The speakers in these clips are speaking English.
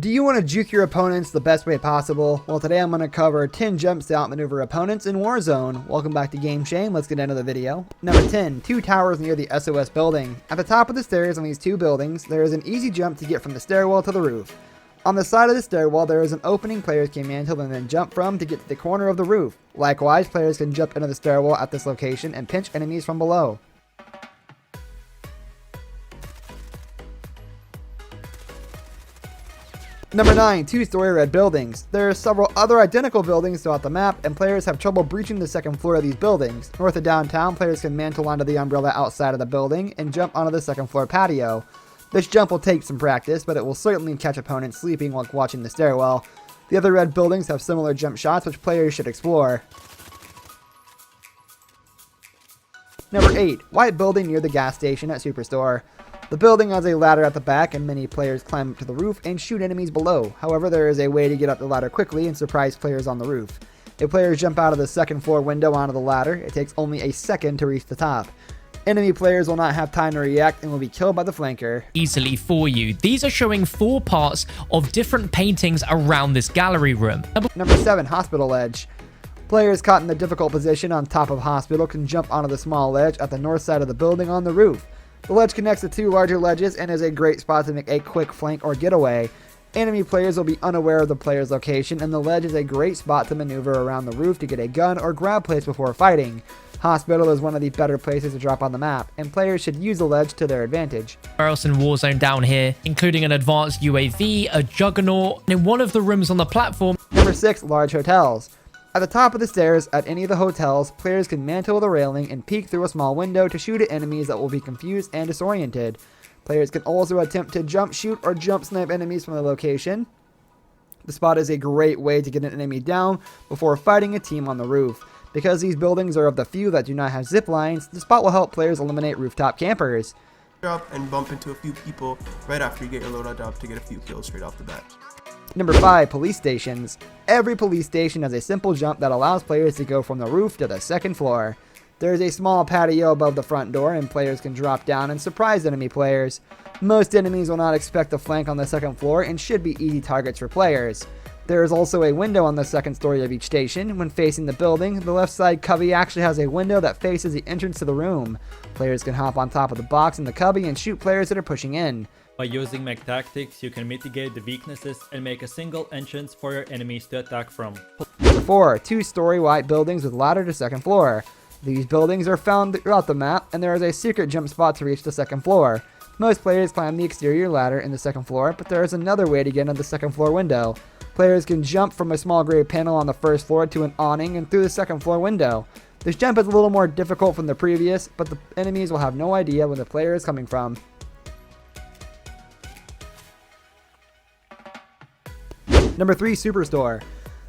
Do you want to juke your opponents the best way possible? Well, today I'm going to cover 10 jumps to outmaneuver opponents in Warzone. Welcome back to Game Shame. Let's get into the video. Number 10, 2 towers near the SOS building. At the top of the stairs on these 2 buildings, there is an easy jump to get from the stairwell to the roof. On the side of the stairwell, there is an opening players can mantle and then jump from to get to the corner of the roof. Likewise, players can jump into the stairwell at this location and pinch enemies from below. Number 9, 2-story red buildings. There are several other identical buildings throughout the map, and players have trouble breaching the second floor of these buildings. North of downtown, players can mantle onto the umbrella outside of the building and jump onto the second floor patio. This jump will take some practice, but it will certainly catch opponents sleeping while watching the stairwell. The other red buildings have similar jump shots, which players should explore. Number 8, white building near the gas station at Superstore. The building has a ladder at the back, and many players climb up to the roof and shoot enemies below. However, there is a way to get up the ladder quickly and surprise players on the roof. If players jump out of the second floor window onto the ladder, it takes only a second to reach the top. Enemy players will not have time to react and will be killed by the flanker. Easily for you. These are showing 4 parts of different paintings around this gallery room. Number 7, hospital ledge. Players caught in the difficult position on top of hospital can jump onto the small ledge at the north side of the building on the roof. The ledge connects the 2 larger ledges and is a great spot to make a quick flank or getaway. Enemy players will be unaware of the player's location, and the ledge is a great spot to maneuver around the roof to get a gun or grab place before fighting. Hospital is one of the better places to drop on the map, and players should use the ledge to their advantage. Where else in Warzone down here, including an advanced UAV, a juggernaut, and in one of the rooms on the platform. Number 6, large hotels. At the top of the stairs at any of the hotels, players can mantle the railing and peek through a small window to shoot at enemies that will be confused and disoriented. Players can also attempt to jump shoot or jump snipe enemies from the location. The spot is a great way to get an enemy down before fighting a team on the roof. Because these buildings are of the few that do not have zip lines, the spot will help players eliminate rooftop campers. Up and bump into a few people right after you get your loadout up to get a few kills straight off the bat. Number 5, police stations. Every police station has a simple jump that allows players to go from the roof to the second floor. There is a small patio above the front door, and players can drop down and surprise enemy players. Most enemies will not expect a flank on the second floor and should be easy targets for players. There is also a window on the second story of each station. When facing the building, the left side cubby actually has a window that faces the entrance to the room. Players can hop on top of the box in the cubby and shoot players that are pushing in. By using mech tactics, you can mitigate the weaknesses and make a single entrance for your enemies to attack from. Number 4, 2-story white buildings with ladder to second floor. These buildings are found throughout the map, and there is a secret jump spot to reach the second floor. Most players climb the exterior ladder in the second floor, but there is another way to get into the second floor window. Players can jump from a small gray panel on the first floor to an awning and through the second floor window. This jump is a little more difficult from the previous, but the enemies will have no idea where the player is coming from. Number 3, Superstore.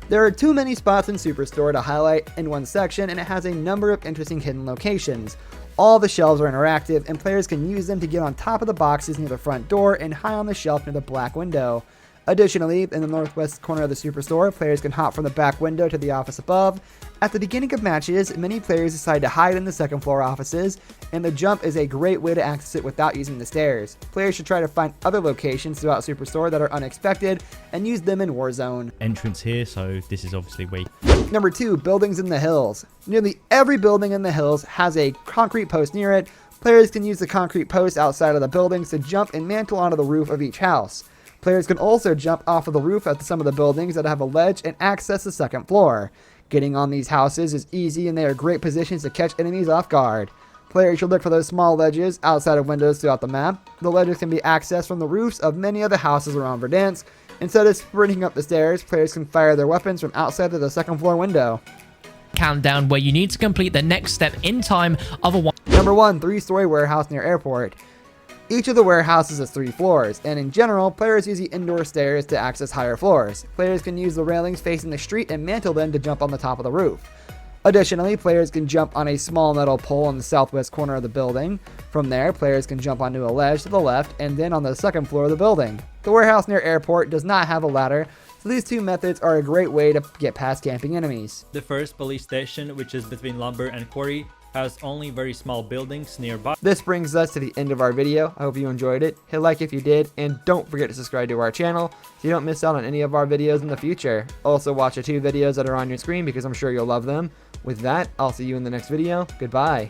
There are too many spots in Superstore to highlight in one section, and it has a number of interesting hidden locations. All the shelves are interactive, and players can use them to get on top of the boxes near the front door and high on the shelf near the black window. Additionally, in the northwest corner of the Superstore, players can hop from the back window to the office above. At the beginning of matches, many players decide to hide in the second floor offices, and the jump is a great way to access it without using the stairs. Players should try to find other locations throughout Superstore that are unexpected and use them in Warzone. Entrance here, so this is obviously weak. Number 2, buildings in the hills. Nearly every building in the hills has a concrete post near it. Players can use the concrete post outside of the buildings to jump and mantle onto the roof of each house. Players can also jump off of the roof at some of the buildings that have a ledge and access the second floor. Getting on these houses is easy, and they are great positions to catch enemies off guard. Players should look for those small ledges outside of windows throughout the map. The ledges can be accessed from the roofs of many of the houses around Verdansk. Instead of sprinting up the stairs, players can fire their weapons from outside of the second floor window. Countdown where you need to complete the next step in time, otherwise. Number 1, 3-story warehouse near airport. Each of the warehouses has 3 floors, and in general, players use the indoor stairs to access higher floors. Players can use the railings facing the street and mantle them to jump on the top of the roof. Additionally, players can jump on a small metal pole in the southwest corner of the building. From there, players can jump onto a ledge to the left and then on the second floor of the building. The warehouse near airport does not have a ladder, so these 2 methods are a great way to get past camping enemies. The first police station, which is between Lumber and Quarry, has only very small buildings nearby. This brings us to the end of our video. I hope you enjoyed it. Hit like if you did, and don't forget to subscribe to our channel so you don't miss out on any of our videos in the future. Also watch the 2 videos that are on your screen because I'm sure you'll love them. With that, I'll see you in the next video. Goodbye.